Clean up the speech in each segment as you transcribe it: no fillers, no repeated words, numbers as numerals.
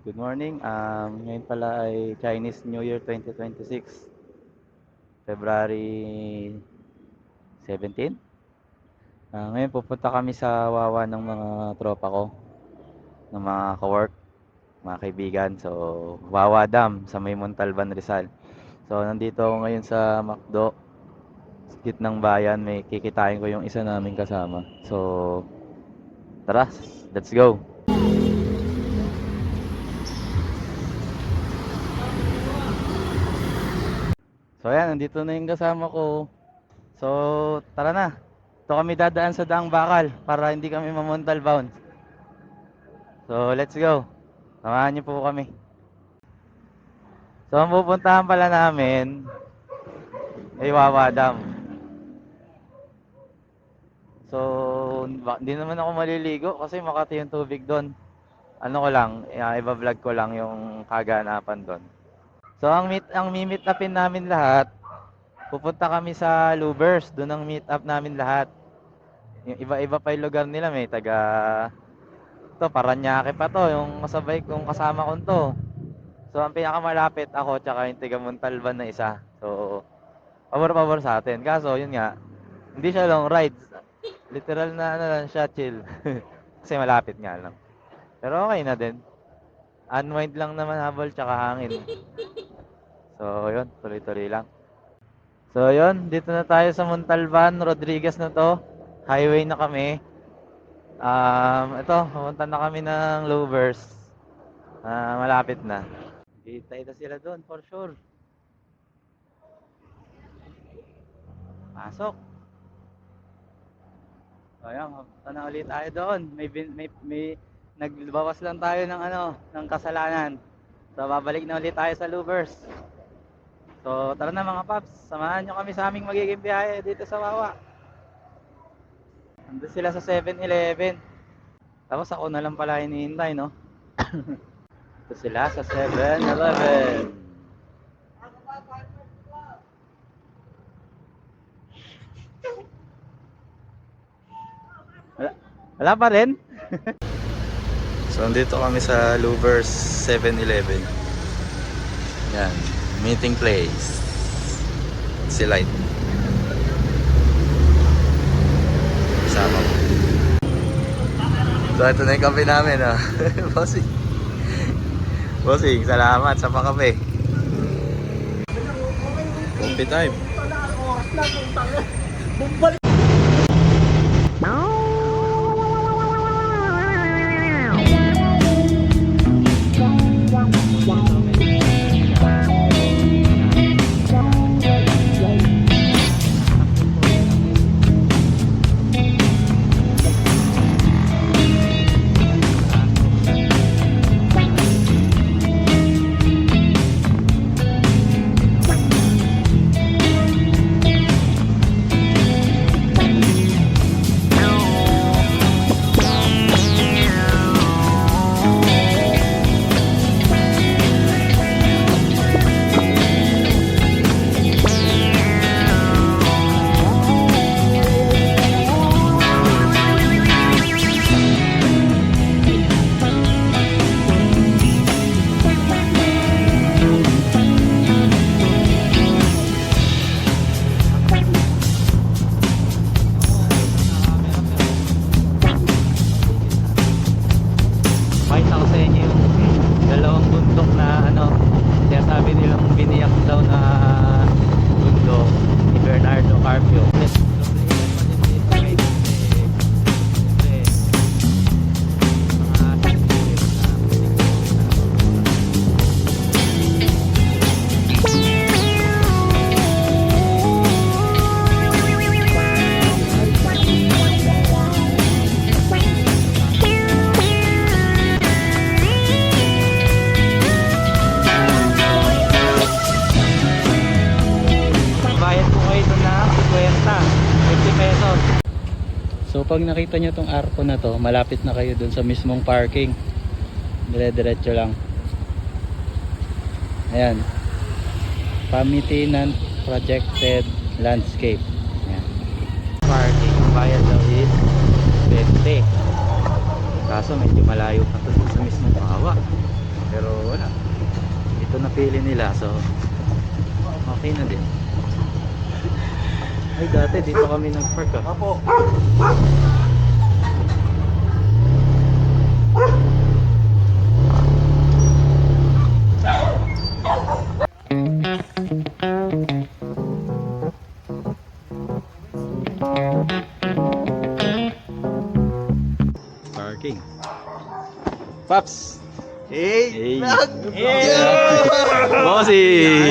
Good morning. Ngayon pala ay Chinese New Year 2026, February 17. Ngayon pupunta kami sa Wawa ng mga tropa ko, ng mga ka-work, mga kaibigan. So, Wawa Dam sa may Montalban, Rizal. So, nandito ako ngayon sa McDo, sa gitnang bayan. May kikitain ko yung isa naming kasama. So, tara, let's go. So, ayan, nandito na yung kasama ko. So, tara na. Ito kami dadaan sa Daang Bakal para hindi kami mamontal bound. So, let's go. Samahan niyo po kami. So, ang pupuntahan pala namin ay Wawa Dam. So, hindi naman ako maliligo kasi Makati yung tubig doon. Ano ko lang, iba-vlog ko lang yung kaganapan doon. So, ang mi-meet upin namin lahat, pupunta kami sa Lubers. Doon ang meet up namin lahat. Yung iba-iba pa yung lugar nila, may taga to, Paranaque pa to, yung kasabay kong kasama ko to. So, ang pinakamalapit ako, tsaka yung taga Montalban na isa. So, pabor-pabor sa atin. Kaso, yun nga, hindi siya long rides. Literal na ano lang siya, chill. Kasi malapit nga lang. Pero okay na din. Unwind lang naman habol, tsaka hangin. So, yun, tuloy-tuloy lang. So, yun, dito na tayo sa Montalban, Rodriguez na to. Highway na kami. Ito, pumunta na kami ng Lovers. Malapit na. Kita sila doon for sure. Pasok. So, ayan, punta na ulit tayo doon. May nagbawas lang tayo ng ng kasalanan. So, babalik na ulit tayo sa Louvers. So, tara na mga paps. Samahan nyo kami sa aming magiging biyahe dito sa Wawa. Nandun sila sa 7-Eleven. Tapos ako na lang pala hinihintay, no? Ito sila sa 7-Eleven. Wala, wala pa rin? So, nandito kami sa Louvers 7-Eleven. Yan, meeting place. Si Light. Kasama ko. So, ito na yung kape namin, ha. Bossing. Bossing, salamat sa pakape. Coffee time. Pakita ko sa inyo yung dalawang bundok na kaya sabi nilang biniyak daw na bundok ni Bernardo Carpio. So pag nakita nyo tong arko na to, malapit na kayo dun sa mismong parking. Dire-diretso lang. Ayan. Pamitinant Projected Landscape. Ayan. Parking, bayad daw is 20. Kaso medyo malayo pa to sa mismong Wawa. Pero napili nila. So, okay na din. Ay, dati dito kami nag-park ah. Apo. Parking. Paps! Hey! Hey! Vlog! Bossing!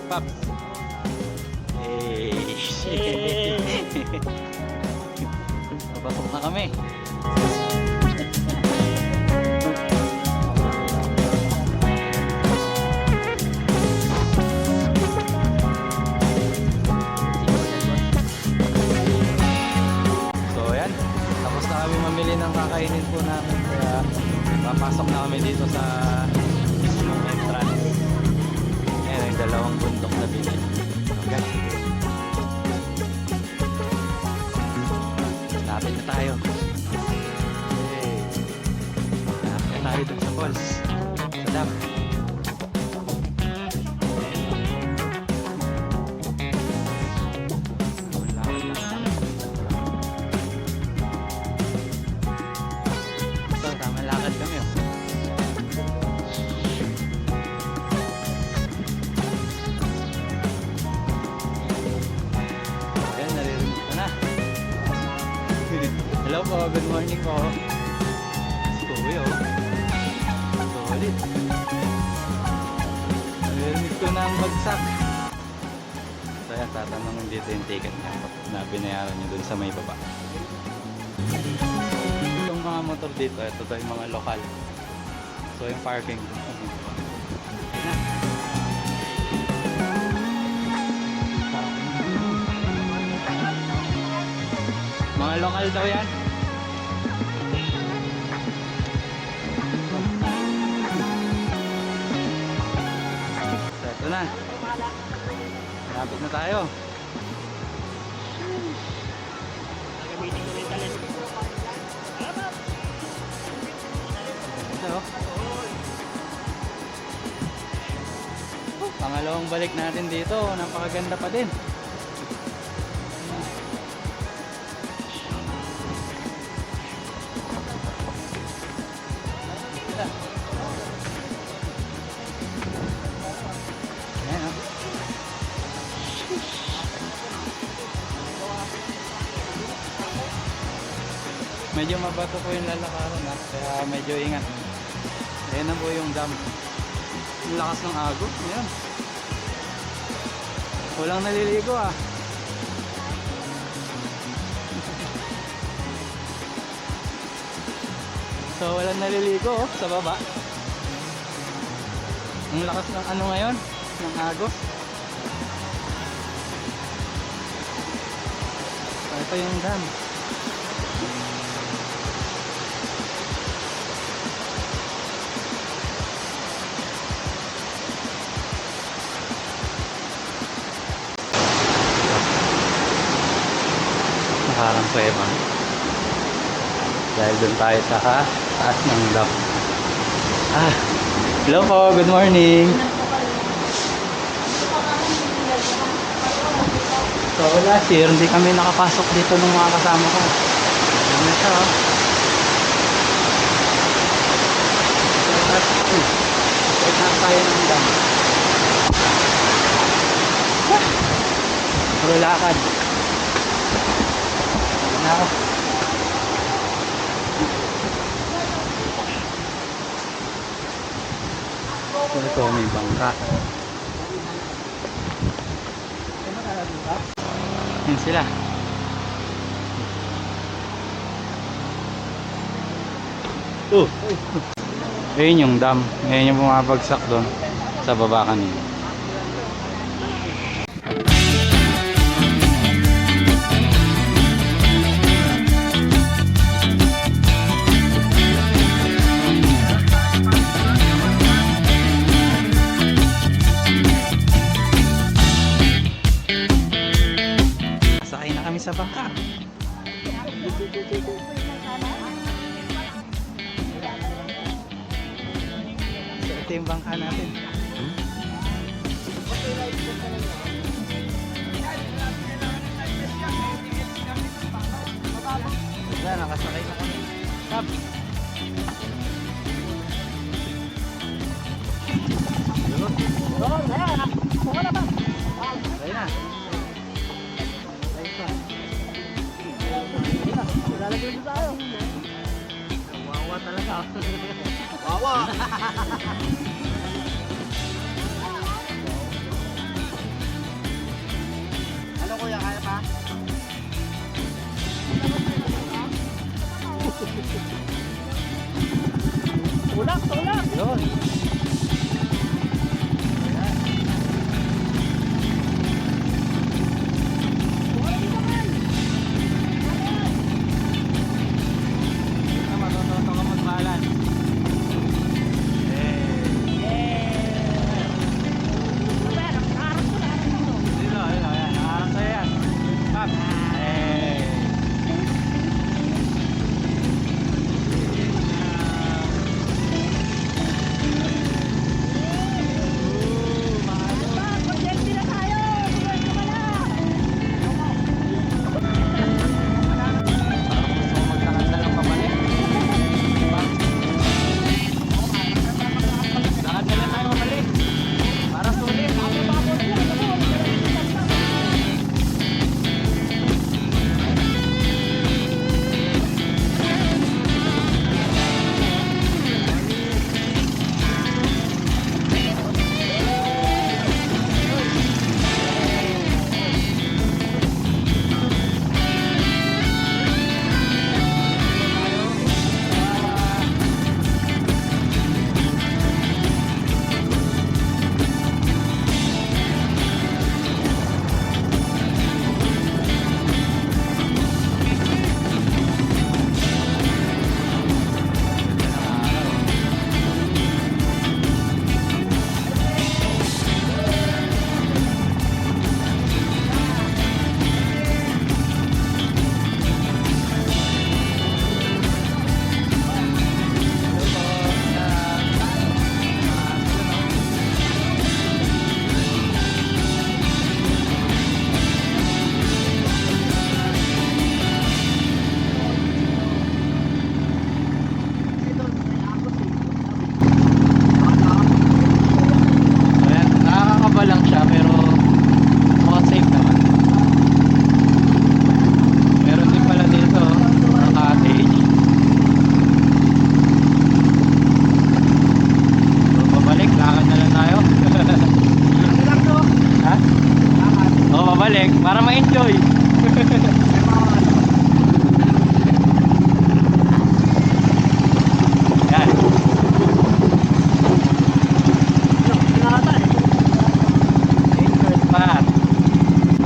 Paps! Hey! Papasok na kami. So ayan, tapos na kami mamili ng kakainin po namin, kaya papasok na kami dito sa mismong entrance. Ayan, yung dalawang bundok na bili. Okay. Lapit na tayo. Okay. Lapit na tayo dun sa falls. Sa dam. So, tama lakad kami oh. Ayan, naririnig ko na. Hello po, good morning po. Story oh. Solid. Naririnig ko na ang bagsak. So ayan, tatanungin dito yung ticket na binayaran nyo dun sa may baba. Yung mga motor dito, ito to yung mga lokal. So yung parking dun sa may baba. Ayan na. Mga lokal daw yan. So ito na. Malapit na tayo. Ito. Pangalawang balik natin dito. Napakaganda pa din. Ayan oh. Medyo mabato po yung lalakaran ha, kaya medyo ingat. Ayan na po yung dam. Ang lakas ng agos. Ayan. Walang naliligo ah. So walang naliligo oh, sa baba. Ang lakas ng ano ngayon, ng agos. So, ito yung dam. Parang kuweba. Dahil dun tayo sa taas ng dam. Ah, hello po, good morning. So last year, hindi kami nakapasok dito nung mga kasama ko. Ano na siya oh. So last year, check na tayo ng dam. Puro lakad. Na ako. So ito may bangka. Yan sila. Ayun yung dam. Ayun yung bumabagsak doon sa baba kanina. sa bangka. So, ito yung bangka natin. Wala, nakasakay na kami. Stop. Ayun na. Ayun pa. Lalagay mo tayo. Wawa talaga. Wawa. Ano kuya, kaya pa? Tulak, tulak. Yun. Para ma-enjoy. Yan. Enjoy spot.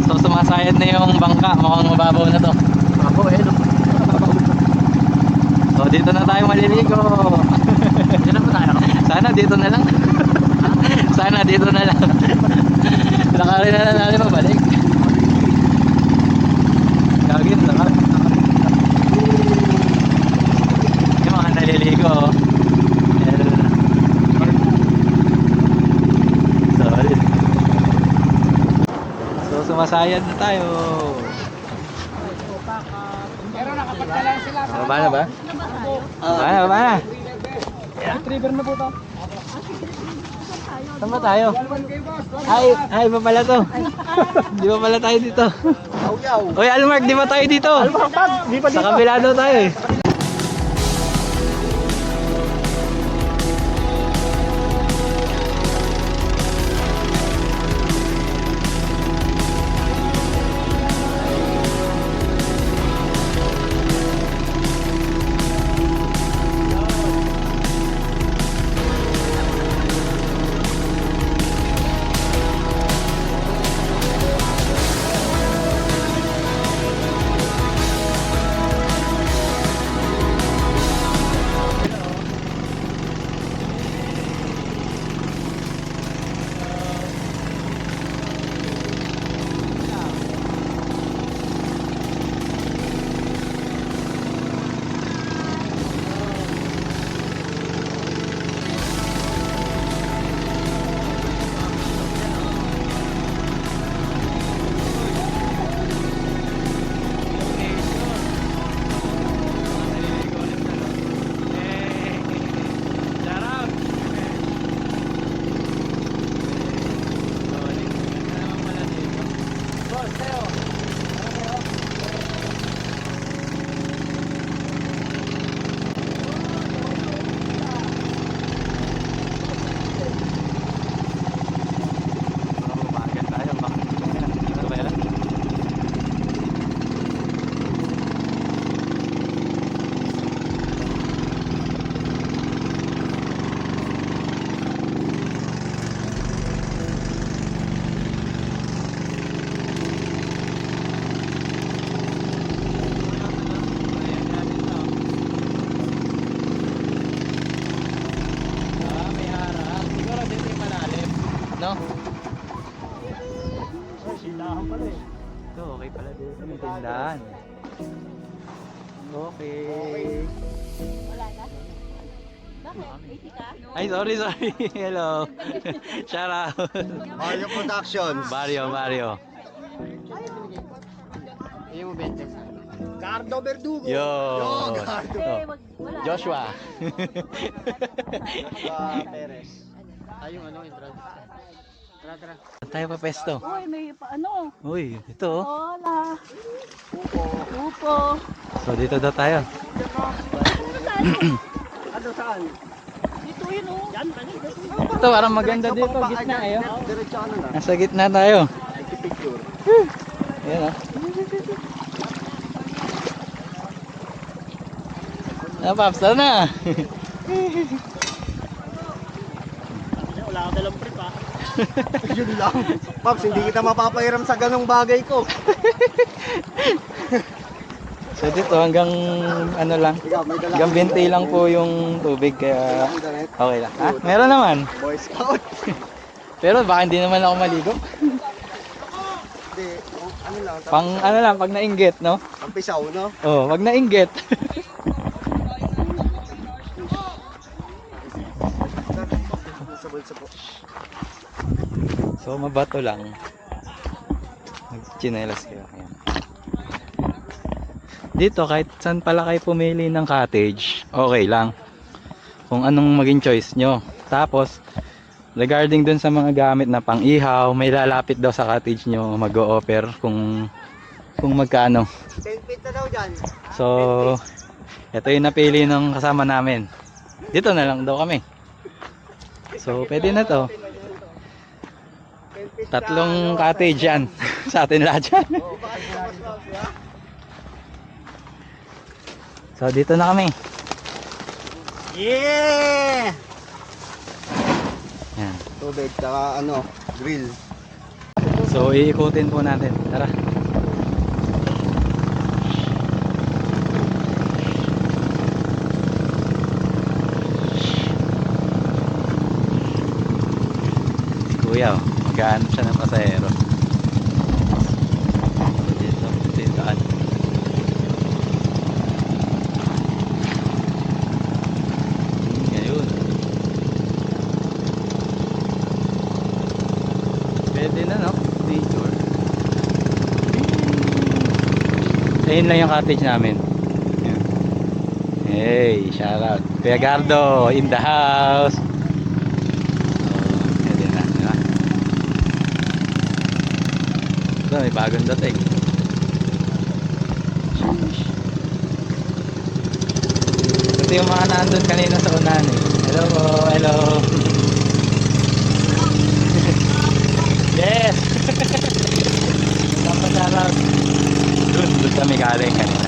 So sumasayad na yung bangka. Mukhang mababaw na to. Mababaw eh. So dito na tayo maliligo. Dito na tayo. Sana dito na lang. Sana dito na lang. Lakarin na lang natin pabalik. Gagin naman. Yung mga naliligo. Solid. So sumasayad na tayo. Pero nakapagdala sila sa Baba na ba? Baba na. retriever na po to. Saan ba tayo? Ay, iba pala to. Di ba pala tayo dito? Oy, Almark, di ba tayo dito? Di pa Sa kabila daw tayo eh. Ito, okay pala dito. May tindahan. Okay. Wala na? Bakit? Busy ka? Ay, sorry. Hello. Shout out. Mario Productions. Mario. Yung 20. Cardo Verdugo. Yo. Cardo. Wag, wala Joshua. Perez. Ay, yung entrance. Tara. Tayo pa pesto. Uy, may paano? Uy, ito oh. Hola. Upo. So dito daw tayo. Ano saan? Dito yun oh. Yan, Ito parang maganda dito, gitna eh. Oh. Diretso ano na? Nasa gitna tayo. Picture. Ayan oh. Paps, tara na. Wala ka dalang prep ha. Yun lang. Pops, hindi kita mapapairam sa ganong bagay ko. So dito hanggang ano lang, Ikaw, may dala. hanggang 20 lang po yung tubig kaya okay lang. Ha? Meron naman. Boy Scout. Pero baka hindi naman ako maligo. Hindi, ano lang. Ano lang, pag nainggit, no? Ang pisaw, no? Oh, wag nainggit. Sa bulsa po. So mabato lang. Nagchinelas kayo. Ayan. Dito kahit saan pala kayo pumili ng cottage, okay lang. Kung anong maging choice nyo. Tapos, regarding dun sa mga gamit na pang-ihaw, may lalapit daw sa cottage nyo, mag-o-offer kung magkano. 10 feet na daw dyan. So, ito yung napili ng kasama namin. Dito na lang daw kami. So, pwede na to. 10 feet Tatlong cottage yan. Sa atin lahat yan. So, dito na kami. Yeah! Yan. Tubig, tsaka ano, grill. So, iikutin po natin. Tara. Si Kuya, oh. Maghahanap siya ng pasahero. Dito yung daan. Ngayon. Pwede na, no? Nature. Ayun lang yung cottage namin. Ayan. Hey, shout out. Kuya Gardo, in the house. So, pwede na, di ba? Ito, may bagong dating. Ito yung mga nandun kanina sa unahan eh. Hello po, hello. Yes! Napasarap. Doon kami galing kanina.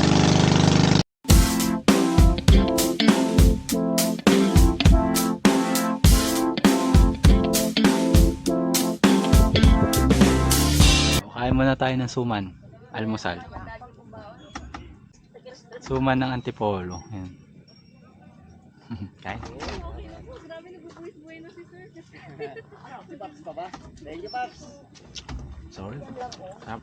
Kain muna tayo ng suman. Almusal. Suman ng Antipolo. Ayan. Kain. Pops pa ba? Thank you, Pops. Sorry. Sarap.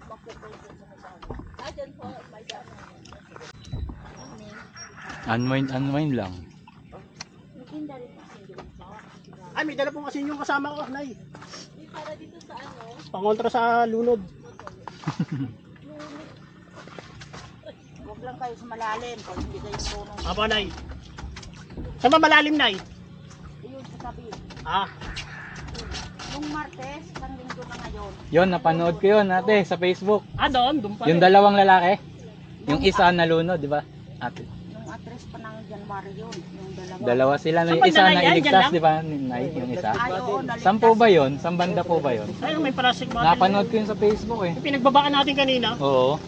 Unwind lang. Ay, may dala po kasi yung kasama ko, Nay. Pangontra sa lunod. Huwag lang kayo sa malalim pag hindi kayo tulong. Apa, Nay? Saan ba malalim, Nay? Ayun sa tabi. Ah, Nung Martes, isang linggo na ngayon. Yon, napanood ko yun ate sa Facebook. doon pa. Yung dalawang lalaki. Yung isa nalunod, di ba? Ate. Nung atres pa ng January yun. Yung dalawa. Dalawa sila. Saan Yung banda isa na na yan? Dyan iligtas, lang? di ba? Nay, yung isa. Ay, oo, naligtas. Saan po ba yun? Saan banda po ba yun? Ay, may plastic bottle. Napanood ko yun sa Facebook eh. Yung pinagbabaan natin kanina. Oo.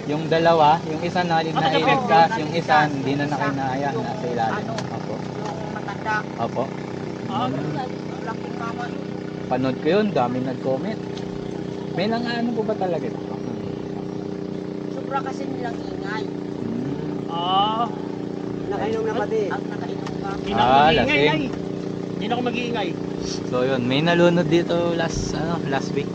Yung dalawa, yung isa na iligtas, yung isa hindi na nakainaya, nasa ilalim. Opo. Yung matanda. Opo. Ah, Laking mama yun. Panood ko yun, dami nag-comment. May nangaano po ba talaga ito? Sobra kasi nilang ingay. ah, Nakainom na pati. Ang nakainom ka. hindi na ako mag-iingay, lasing. Nay. Hindi na ako mag-iingay. So yun, may nalunod dito last week.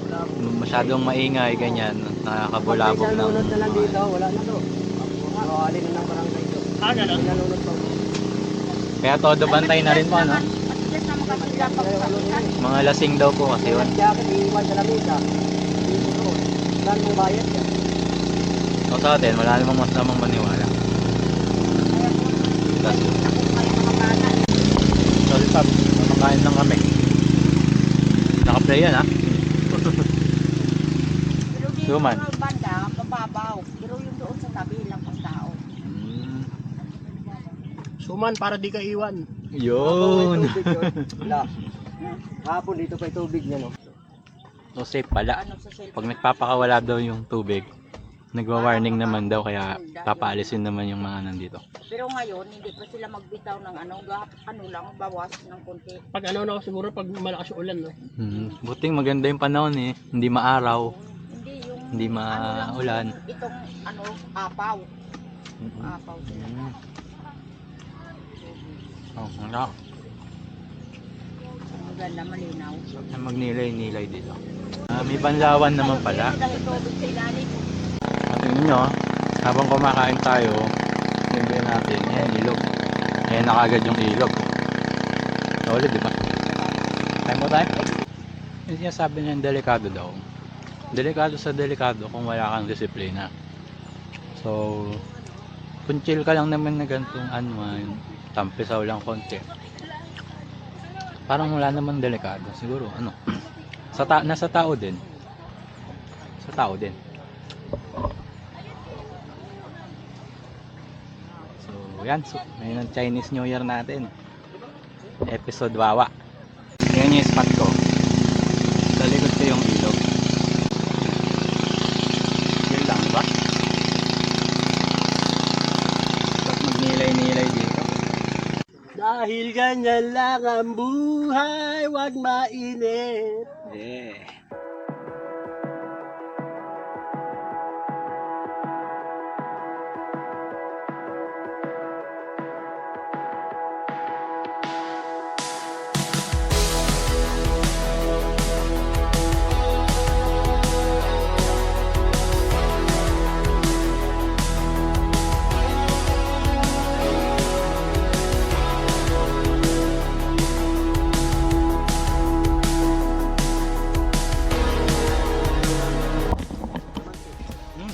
Wala po masyadong maingay, ganyan, nakakabulabog ng Nalunod na lang dito, wala na to. Alin na ng barangay to. Ganun. Nalunod to. Kaya todo bantay na rin po, no? Matigas naman kasi sila pagpapitan. Mga lasing daw po kasi yun. Jacket, iiwan sa lamisa. Dito, saan mo bayad yan? O sa atin, wala namang mas namang maniwala. Kaya po, Tas, ako kayo mga bata. sorry Pab, mamakain lang kami. Naka-play yan, ha? Pero dito Suman. sa banda, mababaw. Pero yung doon sa tabi lang ang tao. Suman para di ka iwan. Yun. Wala. Hapon dito pa yung tubig niya, no? So safe pala. Ano sa cellphone. Pag nagpapakawala daw yung tubig, nagwa-warning naman daw kaya papaalisin naman yung mga nandito. Pero ngayon, hindi pa sila magbitaw ng ano lang, bawas ng konti. Pag ano na siguro pag malakas yung ulan, no? Buting maganda yung panahon eh. Hindi maaraw, Hindi yung hindi maulan. itong apaw. Apaw sila. Oh, ano? Ang ganda, malinaw. Magnilay-nilay dito. May banlawan naman pala. Dahil tubig sa ilalim. At tingnan nyo, habang kumakain tayo, hindi natin, yan, ilog. Ayan na kagad yung ilog. Ulit, di ba? Time mo tayo? Yung sinasabi niya, delikado daw. Delikado sa delikado kung wala kang disiplina. So, kung chill ka lang naman na ganitong tampisaw lang konti. Parang wala namang delikado. Siguro, nasa tao din. Sa tao din. So, yan. So, ngayon ang Chinese New Year natin. Episode Wawa. Yan yung spot ko. Sa likod ko yung ilog. Yun lang ba? Ba't magnilay-nilay dito? Dahil ganyan lang ang buhay, wag mainit. Yeah.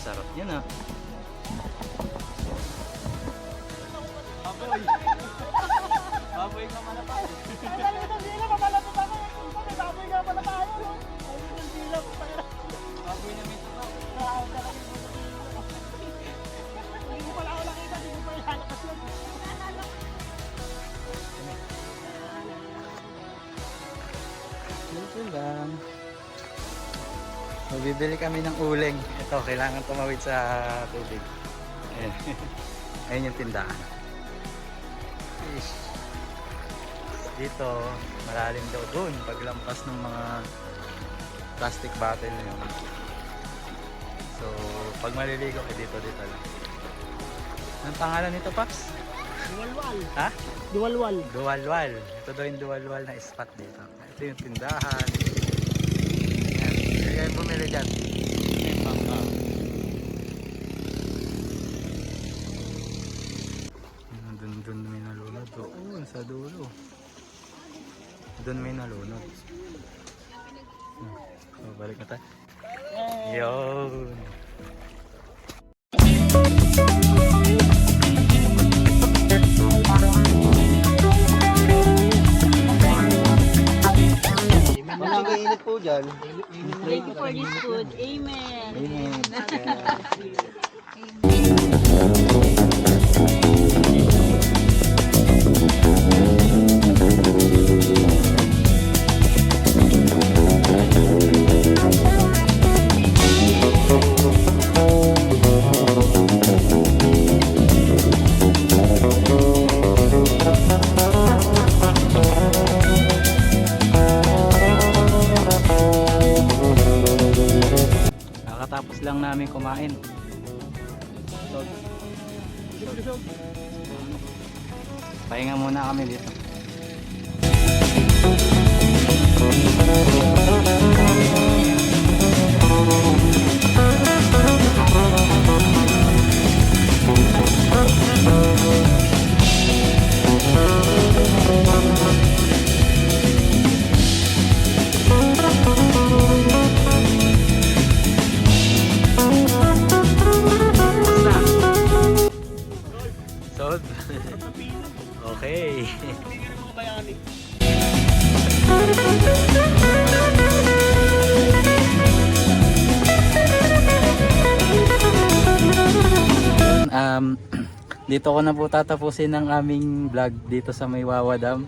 Sarap yan ah. Baboy. Baboy ka man na tayo. Baboy na may sabaw. Ito lang. So, bibili kami ng uling. Ito, kailangan tumawid sa tubig. Ayan. Ayan yung tindahan. Fish. Dito, malalim daw doon. Paglampas ng mga plastic bottle yun. So, pag maliligo, dito lang. Anong pangalan nito, Paps? Duwalwal. Ha? Duwalwal. Duwalwal. Ito daw yung duwalwal na spot dito. Ito yung tindahan. Kaya yung bumili dyan. Dun may nalunod. Oo, sa dulo. Dun may nalunod. So, balik na tayo. Yun. Walang mainit po dyan. Thank you for this food. Amen. Amen. Kakatapos lang namin kumain. Pahinga muna kami dito. Sod. Okay. Tingnan mo bayani. Dito ko na po tatapusin ang aming vlog dito sa may Wawa Dam.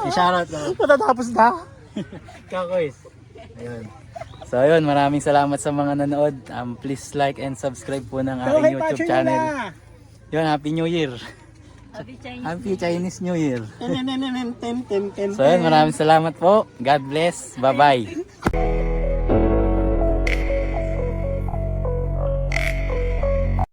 I-shoutout na. Matatapos na. Kakoys. Ayun. So ayun, maraming salamat sa mga nanood. Please like and subscribe po ng aking YouTube channel. Yun, Happy New Year. Happy Chinese New Year. So ayun, maraming salamat po. God bless. Bye-bye.